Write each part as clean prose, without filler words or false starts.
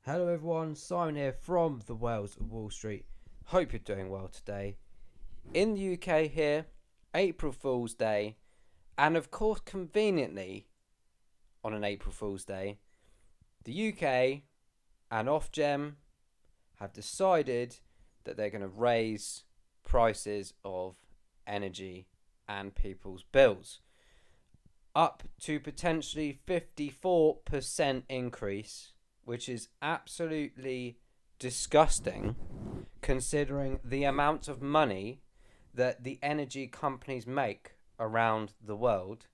Hello everyone, Simon here from the Wales of Wall Street. Hope you're doing well today. In the UK here, April Fool's Day, and of course conveniently on an April Fool's Day, the UK and Ofgem have decided that they're going to raise prices of energy and people's bills up to potentially 54% increase, which is absolutely disgusting considering the amount of money that the energy companies make around the world.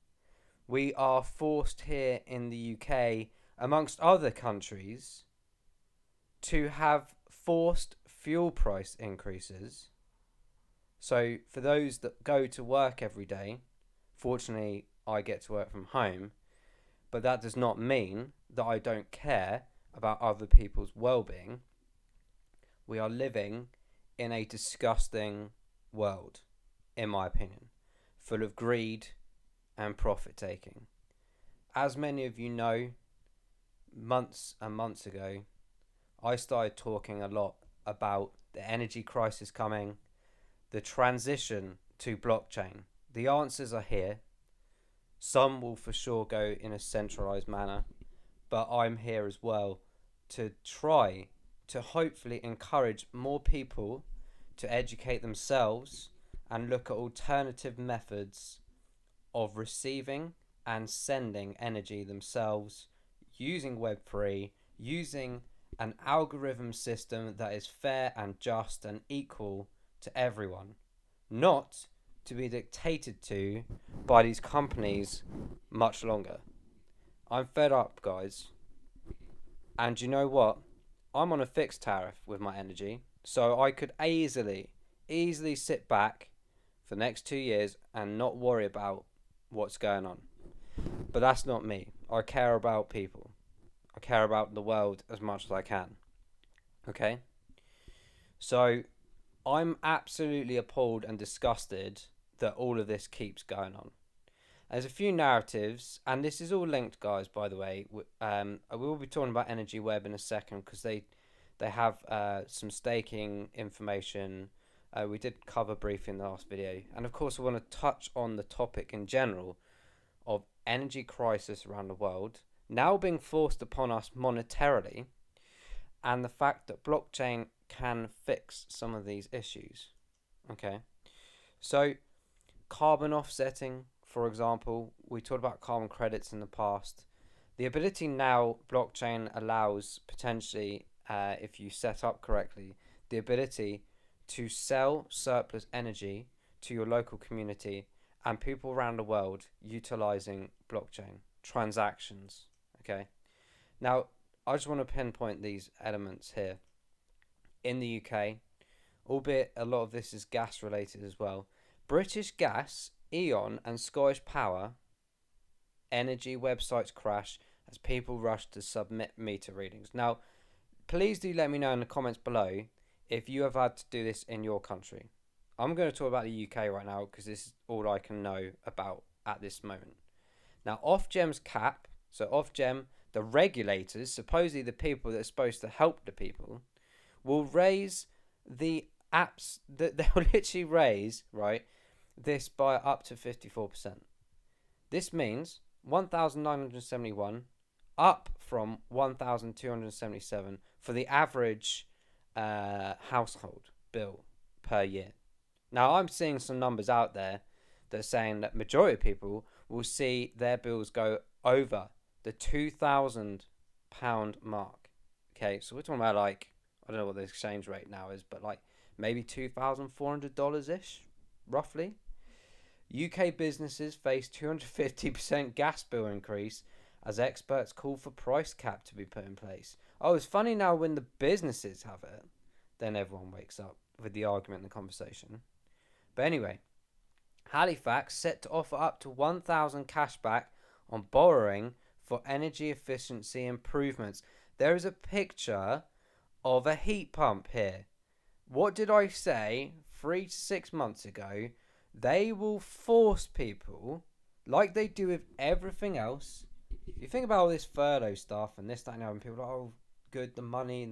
We are forced here in the UK, amongst other countries, to have forced fuel price increases. So for those that go to work every day, fortunately I get to work from home, but that does not mean that I don't care about other people's well-being. We are living in a disgusting world, in my opinion, full of greed and profit-taking. As many of you know, months and months ago, I started talking a lot about the energy crisis coming, the transition to blockchain. The answers are here. Some will for sure go in a centralized manner, but I'm here as well to try to hopefully encourage more people to educate themselves and look at alternative methods of receiving and sending energy themselves using Web3, using an algorithm system that is fair and just and equal to everyone, not to be dictated to by these companies much longer. I'm fed up, guys. And you know what? I'm on a fixed tariff with my energy, so I could easily sit back for the next 2 years and not worry about what's going on. But that's not me. I care about people. I care about the world as much as I can. Okay? So I'm absolutely appalled and disgusted that all of this keeps going on. There's a few narratives, and this is all linked, guys, by the way. We will be talking about Energy Web in a second because they have some staking information. We did cover briefly in the last video. And of course, I want to touch on the topic in general of energy crisis around the world now being forced upon us monetarily, and the fact that blockchain can fix some of these issues. Okay, so carbon offsetting, for example, we talked about carbon credits in the past. The ability now blockchain allows potentially, if you set up correctly, the ability to sell surplus energy to your local community and people around the world utilizing blockchain transactions. Okay, now I just want to pinpoint these elements here. In the UK, albeit a lot of this is gas related as well, British Gas, E.ON and Scottish Power energy websites crash as people rush to submit meter readings. Now, please do let me know in the comments below if you have had to do this in your country. I'm going to talk about the UK right now because this is all I can know about at this moment. Now, Ofgem's cap, so Ofgem, the regulators, supposedly the people that are supposed to help the people, will raise the apps, that they'll literally raise, right, this by up to 54%. This means 1,971 up from 1,277 for the average household bill per year. Now, I'm seeing some numbers out there that are saying that majority of people will see their bills go over the £2,000 mark. Okay, so we're talking about, like, I don't know what the exchange rate now is, but like maybe $2,400-ish, roughly. UK businesses face 250% gas bill increase as experts call for price cap to be put in place. Oh, it's funny now when the businesses have it, then everyone wakes up with the argument and the conversation. But anyway, Halifax set to offer up to 1,000 cashback on borrowing for energy efficiency improvements. There is a picture of a heat pump here. What did I say 3 to 6 months ago? They will force people, like they do with everything else. You think about all this furlough stuff and this, that, and the other, and people are like, oh, good, the money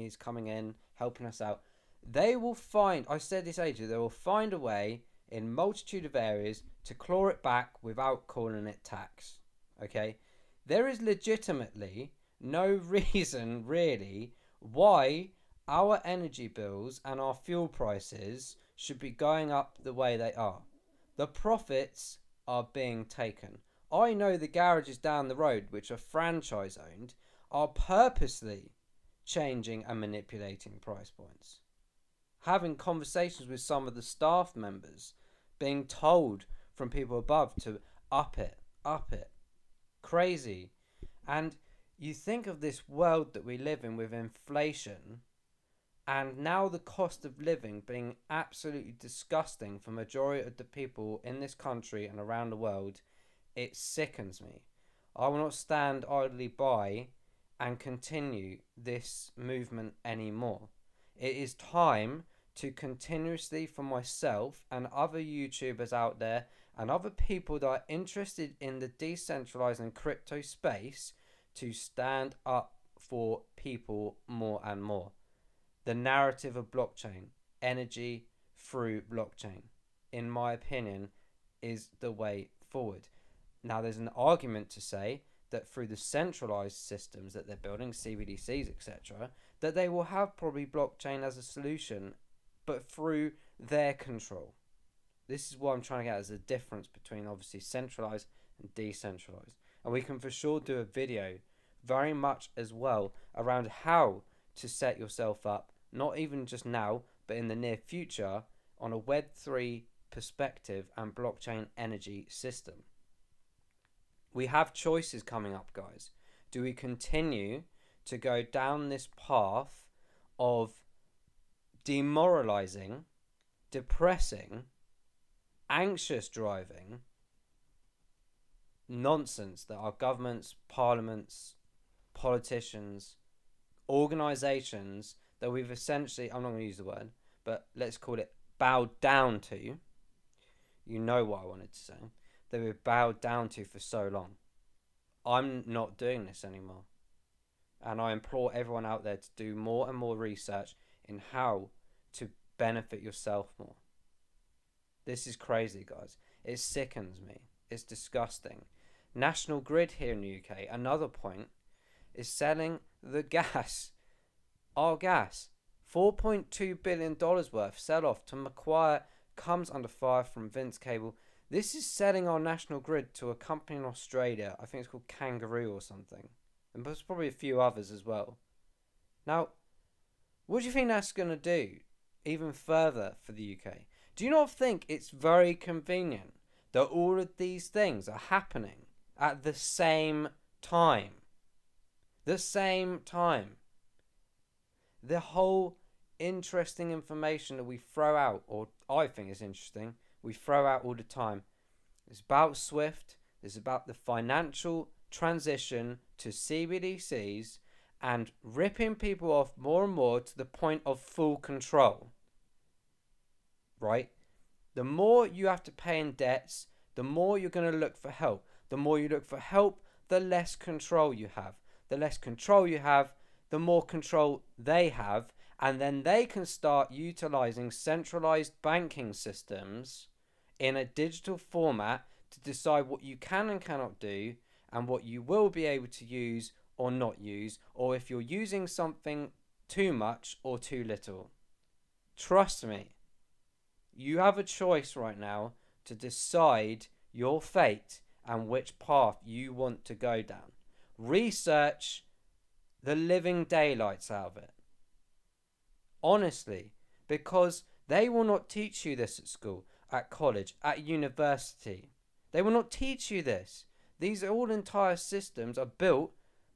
is coming in, helping us out. They will find, I said this ages, they will find a way in multitude of areas to claw it back without calling it tax. Okay? There is legitimately no reason really why our energy bills and our fuel prices should be going up the way they are. The profits are being taken. I know the garages down the road, which are franchise owned, are purposely changing and manipulating price points. Having conversations with some of the staff members, being told from people above to up it. Crazy. And you think of this world that we live in with inflation, and now the cost of living being absolutely disgusting for majority of the people in this country and around the world. It sickens me. I will not stand idly by and continue this movement anymore. It is time to continuously, for myself and other YouTubers out there and other people that are interested in the decentralized and crypto space, to stand up for people more and more. The narrative of blockchain, energy through blockchain, in my opinion, is the way forward. Now, there's an argument to say that through the centralized systems that they're building, CBDCs, etc., that they will have probably blockchain as a solution, but through their control. This is what I'm trying to get as a difference between obviously centralized and decentralized. And we can for sure do a video very much as well around how to set yourself up, not even just now, but in the near future, on a Web3 perspective and blockchain energy system. We have choices coming up, guys. Do we continue to go down this path of demoralizing, depressing, anxious driving nonsense that our governments, parliaments, politicians, organisations that we've essentially, I'm not going to use the word, but let's call it bowed down to? You know what I wanted to say. That we've bowed down to for so long. I'm not doing this anymore. And I implore everyone out there to do more and more research in how to benefit yourself more. This is crazy, guys. It sickens me. It's disgusting. National Grid here in the UK, another point, is selling the gas. Our gas. $4.2 billion worth sell-off to Macquarie comes under fire from Vince Cable. This is selling our national grid to a company in Australia. I think it's called Kangaroo or something. And there's probably a few others as well. Now, what do you think that's going to do even further for the UK? Do you not think it's very convenient that all of these things are happening at the same time? The same time. The whole interesting information that we throw out, or I think is interesting, we throw out all the time. It's about SWIFT. It's about the financial transition to CBDCs and ripping people off more and more to the point of full control. Right? The more you have to pay in debts, the more you're going to look for help. The more you look for help, the less control you have. The less control you have, the more control they have. And then they can start utilizing centralized banking systems in a digital format to decide what you can and cannot do and what you will be able to use or not use, or if you're using something too much or too little. Trust me, you have a choice right now to decide your fate and which path you want to go down. Research the living daylights out of it. Honestly, because they will not teach you this at school, at college, at university. They will not teach you this. These all entire systems are built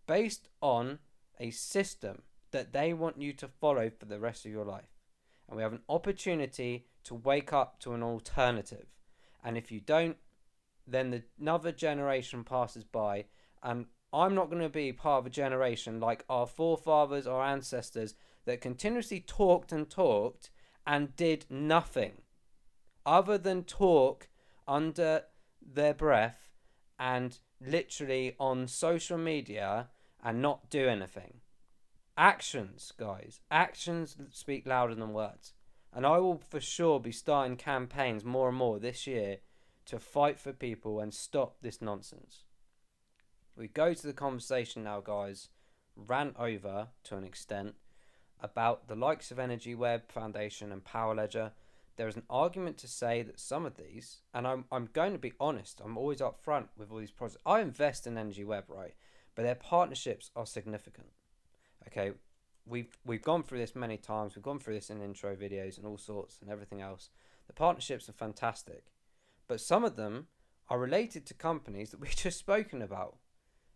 based on a system that they want you to follow for the rest of your life. And we have an opportunity to wake up to an alternative. And if you don't, then another generation passes by. And I'm not going to be part of a generation like our forefathers, our ancestors, that continuously talked and did nothing other than talk under their breath and literally on social media and not do anything. Actions, guys. Actions speak louder than words. And I will for sure be starting campaigns more and more this year to fight for people and stop this nonsense. We go to the conversation now, guys. Rant over to an extent about the likes of Energy Web Foundation and Power Ledger. There is an argument to say that some of these, and I'm going to be honest, I'm always upfront with all these projects. I invest in Energy Web, right? But their partnerships are significant. Okay, we've gone through this many times. We've gone through this in intro videos and all sorts and everything else. The partnerships are fantastic, but some of them are related to companies that we've just spoken about.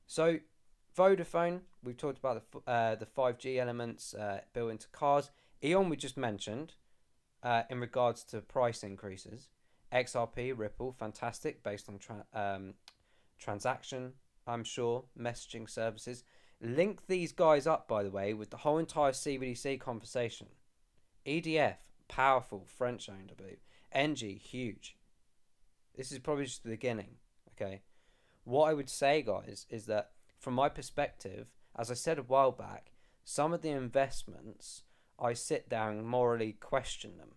So Vodafone, we've talked about the 5G elements built into cars. Eon, we just mentioned in regards to price increases. XRP, Ripple, fantastic based on transaction, I'm sure, messaging services. Link these guys up, by the way, with the whole entire CBDC conversation. EDF, powerful, French owned, I believe. NG, huge. This is probably just the beginning, okay? What I would say, guys, is that from my perspective, as I said a while back, some of the investments, I sit down and morally question them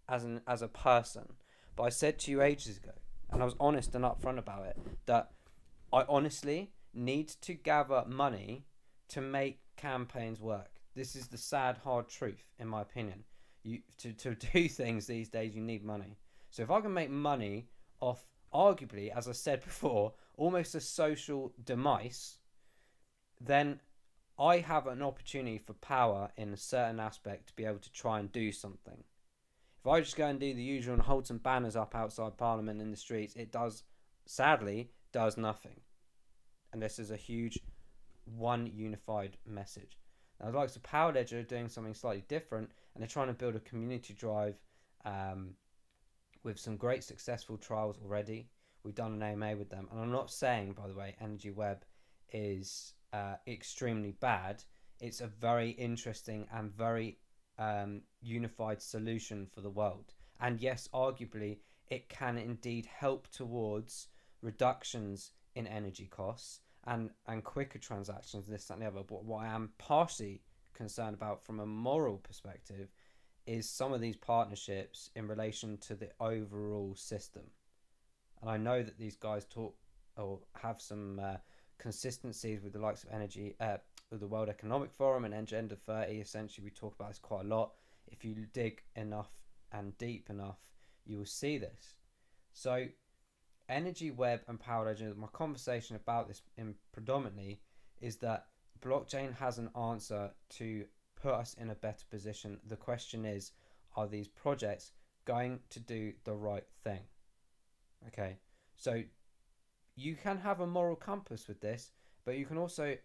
as a person. But I said to you ages ago, and I was honest and upfront about it, that I honestly need to gather money to make campaigns work. This is the sad, hard truth, in my opinion. To do things these days, you need money. So if I can make money off, arguably, as I said before, almost a social demise, then I have an opportunity for power in a certain aspect to be able to try and do something. If I just go and do the usual and hold some banners up outside Parliament in the streets, it sadly does nothing. And this is a huge one unified message. Now, the likes of Power Ledger are doing something slightly different, and they're trying to build a community drive with some great successful trials already. We've done an AMA with them, and I'm not saying, by the way, Energy Web is extremely bad. It's a very interesting and very unified solution for the world. And yes, arguably, it can indeed help towards reductions in energy costs and quicker transactions, this, that, and the other. But what I am partially concerned about from a moral perspective is some of these partnerships in relation to the overall system. And I know that these guys talk or have some consistencies with the likes of energy, with the World Economic Forum and Agenda 30. Essentially, we talk about this quite a lot. If you dig enough and deep enough, you will see this. So Energy Web and Power Ledger, my conversation about this predominantly is that blockchain has an answer to put us in a better position. The question is, are these projects going to do the right thing? Okay, so you can have a moral compass with this, but you can also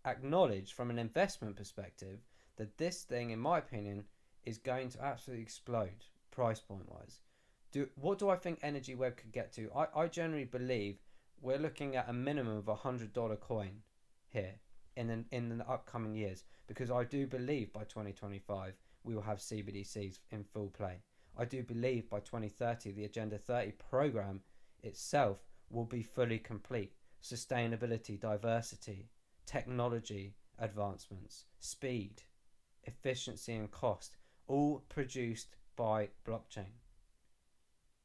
acknowledge from an investment perspective that this thing, in my opinion, is going to absolutely explode price point wise. What do I think Energy Web could get to? I generally believe we're looking at a minimum of $100 coin here in the upcoming years, because I do believe by 2025 we will have CBDCs in full play. I do believe by 2030 the Agenda 30 program itself will be fully complete. Sustainability, diversity, technology advancements, speed, efficiency and cost, all produced by blockchain.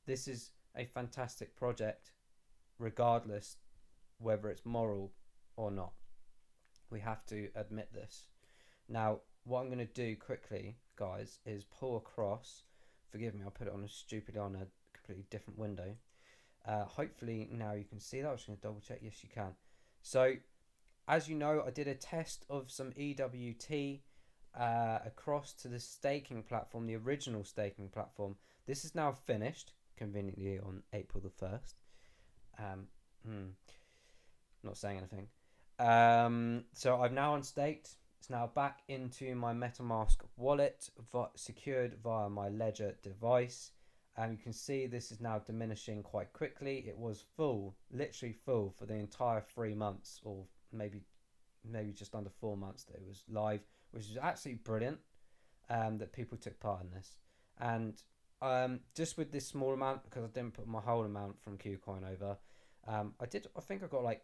This is a fantastic project, regardless whether it's moral or not. We have to admit this. Now, what I'm going to do quickly, guys, is pull across. Forgive me, I'll put it on a completely different window. Hopefully now you can see that. I'm just going to double check. Yes, you can. So, as you know, I did a test of some EWT across to the staking platform, the original staking platform. This is now finished, conveniently on April the 1st. Not saying anything. So I've now unstaked. It's now back into my MetaMask wallet, secured via my Ledger device. And you can see this is now diminishing quite quickly. It was full, literally full, for the entire 3 months, or maybe just under 4 months that it was live, which is absolutely brilliant that people took part in this. And just with this small amount, because I didn't put my whole amount from KuCoin over, I think I got like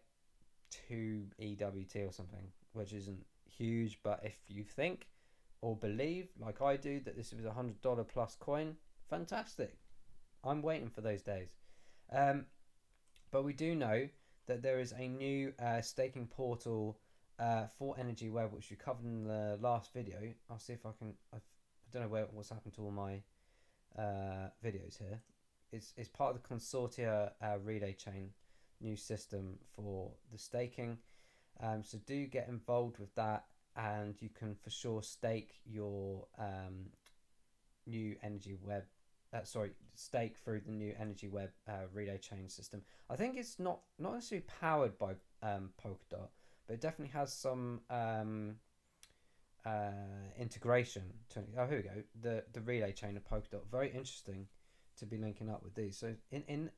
2 EWT or something, which isn't huge, but if you think or believe, like I do, that this was $100 plus coin, fantastic. I'm waiting for those days. But we do know that there is a new staking portal for Energy Web, which we covered in the last video. I'll see if I can. I don't know what's happened to all my videos here. It's part of the consortia relay chain new system for the staking. So do get involved with that, and you can for sure stake your new Energy Web. Stake through the new Energy Web relay chain system. I think it's not necessarily powered by Polkadot, but it definitely has some integration to it. Oh, here we go. The relay chain of Polkadot. Very interesting to be linking up with these. So in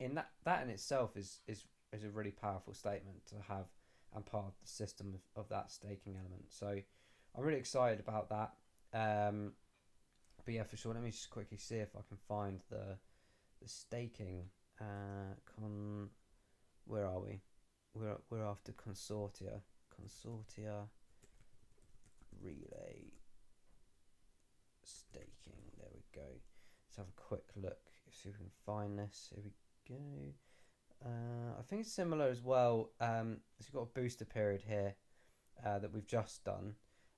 that in itself is a really powerful statement to have and part of the system of that staking element. So I'm really excited about that. But yeah, for sure. Let me just quickly see if I can find the staking. Where are we? We're after consortia relay staking. There we go. Let's have a quick look. See if we can find this. Here we go. I think it's similar as well. So we've got a booster period here that we've just done.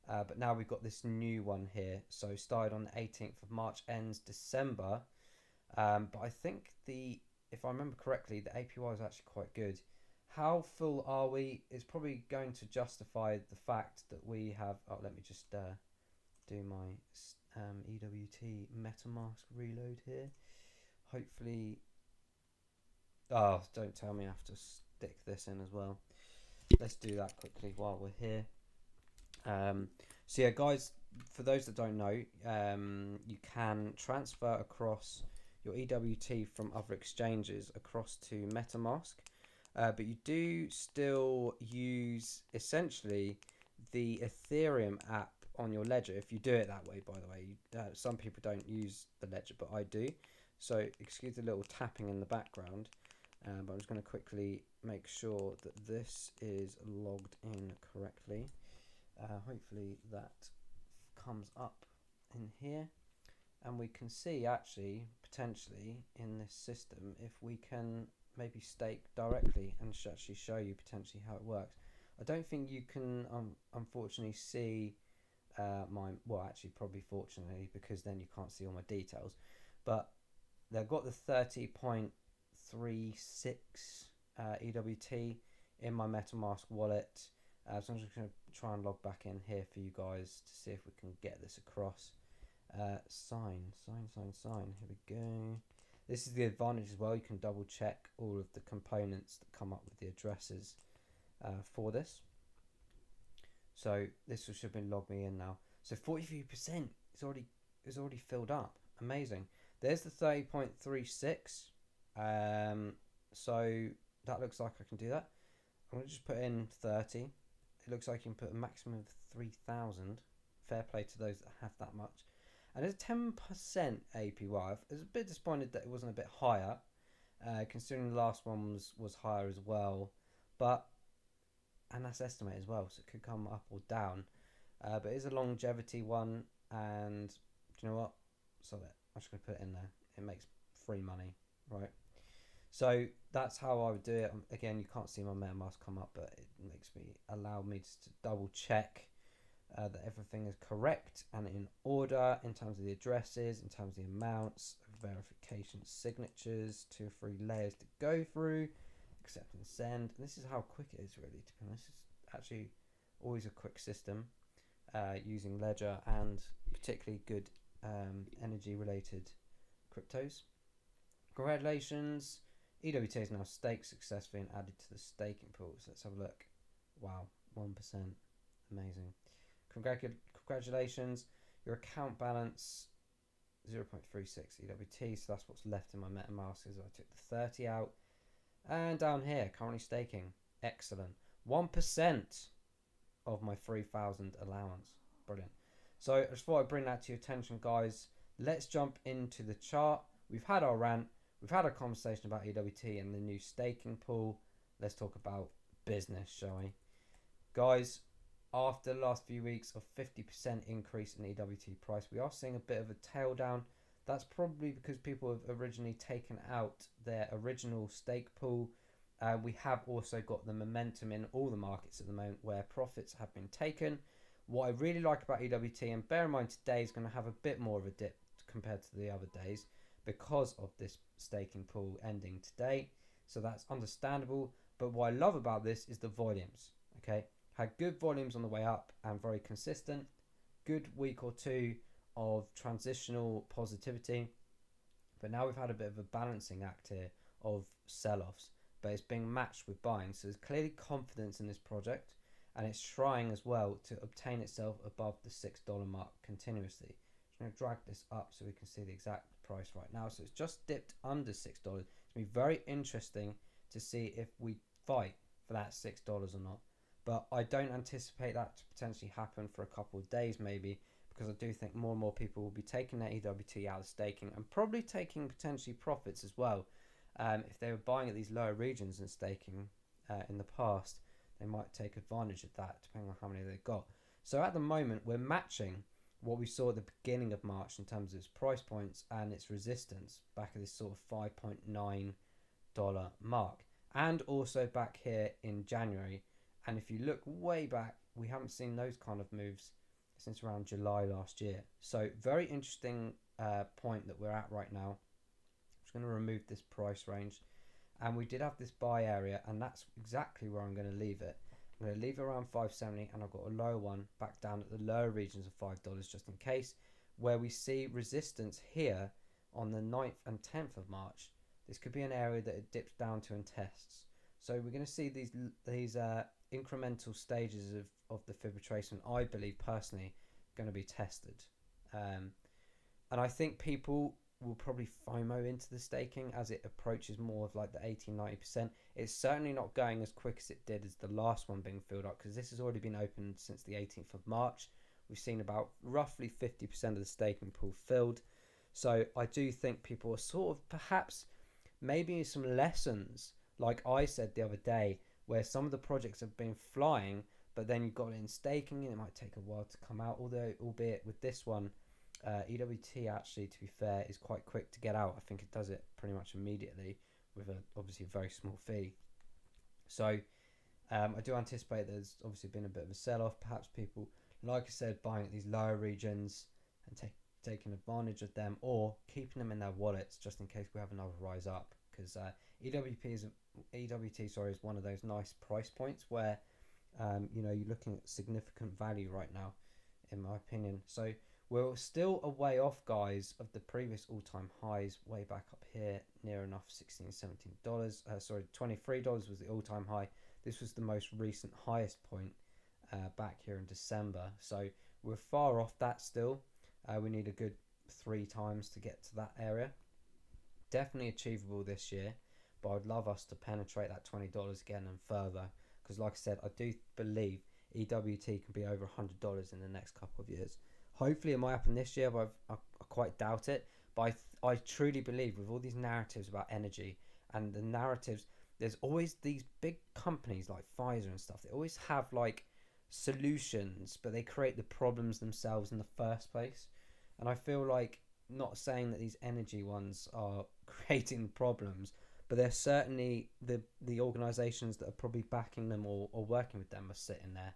But now we've got this new one here. So started on the 18th of March, ends December. But I think if I remember correctly, the APY is actually quite good. How full are we? It's probably going to justify the fact that we have. Oh, let me just do my EWT MetaMask reload here. Hopefully. Oh, don't tell me I have to stick this in as well. Let's do that quickly while we're here. So yeah, guys, for those that don't know, you can transfer across your EWT from other exchanges across to MetaMask, but you do still use essentially the Ethereum app on your ledger if you do it that way. By the way, some people don't use the ledger, but I do. So excuse the little tapping in the background, but I'm just going to quickly make sure that this is logged in correctly. Hopefully that comes up in here, and we can see actually potentially in this system if we can maybe stake directly and actually show you potentially how it works. I don't think you can unfortunately see mine. Well, actually probably fortunately, because then you can't see all my details, but they've got the 30.36 EWT in my MetaMask wallet. So I'm just going to try and log back in here for you guys to see if we can get this across. Sign. Here we go. This is the advantage as well. You can double check all of the components that come up with the addresses for this. So this should be logged me in now. So 43% is already filled up. Amazing. There's the 30.36. So that looks like I can do that. I'm going to just put in 30. It looks like you can put a maximum of 3,000. Fair play to those that have that much. And there's 10% APY. I was a bit disappointed that it wasn't a bit higher, considering the last one was higher as well. And that's estimated as well, so it could come up or down. But it is a longevity one, and do you know what? So I'm just going to put it in there. It makes free money, right? So that's how I would do it. Again, you can't see my MetaMask come up, but it allow me to double check that everything is correct and in order in terms of the addresses, in terms of the amounts, verification, signatures, 2 or 3 layers to go through, accept and send. And this is how quick it is, really, to be honest. It's actually always a quick system using Ledger and particularly good energy-related cryptos. Congratulations. EWT is now staked successfully and added to the staking pool. So let's have a look. Wow, 1%. Amazing. Congratulations. Your account balance 0.36 EWT. So that's what's left in my MetaMask as I took the 30 out. And down here, currently staking. Excellent. 1% of my 3,000 allowance. Brilliant. So I just thought I'd bring that to your attention, guys. Let's jump into the chart. We've had our rant. We've had a conversation about EWT and the new staking pool. Let's talk about business, shall we? Guys, after the last few weeks of 50% increase in EWT price, we are seeing a bit of a tail down. That's probably because people have originally taken out their original stake pool. We have also got the momentum in all the markets at the moment where profits have been taken. What I really like about EWT, and bear in mind today is going to have a bit more of a dip compared to the other days because of this staking pool ending today. So that's understandable. But what I love about this is the volumes. Okay, had good volumes on the way up and very consistent. Good week or two of transitional positivity. But now we've had a bit of a balancing act here of sell-offs. But it's being matched with buying. So there's clearly confidence in this project. And it's trying as well to obtain itself above the $6 mark continuously. I'm going to drag this up so we can see the exact price right now. So it's just dipped under $6. It's going to be very interesting to see if we fight for that $6 or not. But I don't anticipate that to potentially happen for a couple of days maybe, because I do think more and more people will be taking their EWT out of staking and probably taking potentially profits as well. If they were buying at these lower regions and staking in the past, they might take advantage of that depending on how many they've got. So at the moment, we're matching what we saw at the beginning of March in terms of its price points and its resistance back at this sort of $5.9 mark, and also back here in January. And if you look way back, we haven't seen those kind of moves since around July last year. So very interesting point that we're at right now. I'm just going to remove this price range. And we did have this buy area, and that's exactly where I'm going to leave it. I'm going to leave it around 570, and I've got a lower one back down at the lower regions of $5 just in case, where we see resistance here on the 9th and 10th of March. This could be an area that it dips down to and tests. So we're going to see these incremental stages of the fib retracement, I believe personally, going to be tested. And I think people will probably FOMO into the staking as it approaches more of like the 80-90%. It's certainly not going as quick as it did as the last one being filled up, because this has already been opened since the 18th of March. We've seen about roughly 50% of the staking pool filled. So I do think people are sort of perhaps maybe some lessons, like I said the other day, where some of the projects have been flying, but then you've got it in staking and it might take a while to come out, although albeit with this one, EWT actually, to be fair, is quite quick to get out. I think it does it pretty much immediately with obviously a very small fee. So I do anticipate there's obviously been a bit of a sell-off. Perhaps people, like I said, buying at these lower regions and taking advantage of them, or keeping them in their wallets just in case we have another rise up. Because EWT is one of those nice price points where you're looking at significant value right now, in my opinion. So we're still a way off, guys, of the previous all-time highs way back up here, near enough $16-17. $23 was the all-time high. This was the most recent highest point back here in December. So we're far off that still. We need a good 3 times to get to that area. Definitely achievable this year, but I'd love us to penetrate that $20 again and further, because like I said, I do believe EWT can be over $100 in the next couple of years. Hopefully it might happen this year, but I quite doubt it. But I truly believe with all these narratives about energy and the narratives, there's always these big companies like Pfizer and stuff. They always have like solutions, but they create the problems themselves in the first place. And I feel like, not saying that these energy ones are creating problems, but they're certainly the organizations that are probably backing them or working with them are sitting there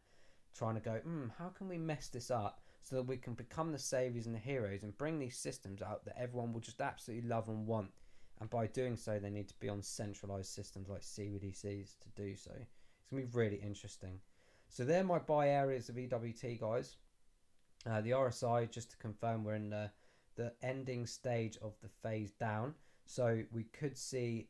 trying to go, how can we mess this up so that we can become the saviors and the heroes and bring these systems out that everyone will just absolutely love and want. And by doing so, they need to be on centralized systems like CBDCs to do so. It's going to be really interesting. So they're my buy areas of EWT, guys. The RSI, just to confirm, we're in the ending stage of the phase down. So we could see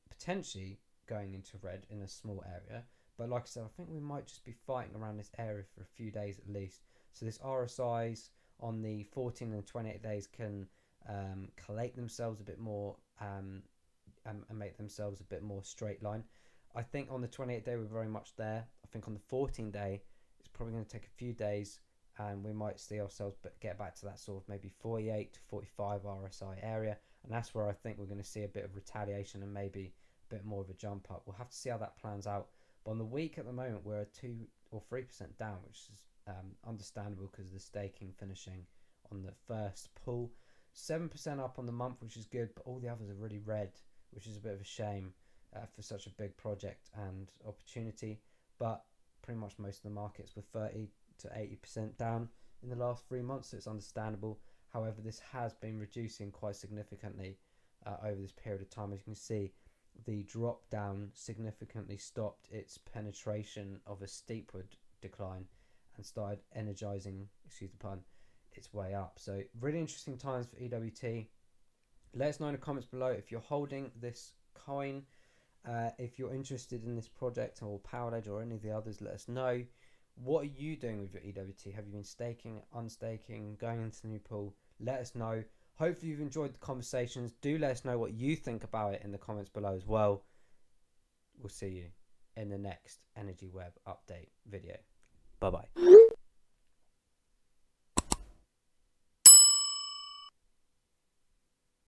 potentially going into red in a small area. But like I said, I think we might just be fighting around this area for a few days at least. So this RSIs on the 14 and 28 days can collate themselves a bit more and make themselves a bit more straight line. I think on the 28 day we're very much there. I think on the 14 day it's probably going to take a few days, and we might see ourselves get back to that sort of maybe 48 to 45 RSI area, and that's where I think we're going to see a bit of retaliation and maybe a bit more of a jump up. We'll have to see how that plans out. But on the week at the moment, we're or 3% down, which is understandable because of the staking finishing on the first pull. 7% up on the month, which is good, but all the others are really red, which is a bit of a shame for such a big project and opportunity. But pretty much most of the markets were 30 to 80% down in the last 3 months, so it's understandable. However, this has been reducing quite significantly over this period of time. As you can see, the drop down significantly stopped its penetration of a steepward decline and started energizing, excuse the pun, its way up. So really interesting times for EWT. Let us know in the comments below if you're holding this coin. If you're interested in this project or Power Ledger or any of the others, let us know. What are you doing with your EWT? Have you been staking, unstaking, going into the new pool? Let us know. Hopefully you've enjoyed the conversations. Do let us know what you think about it in the comments below as well. We'll see you in the next Energy Web update video. Bye bye.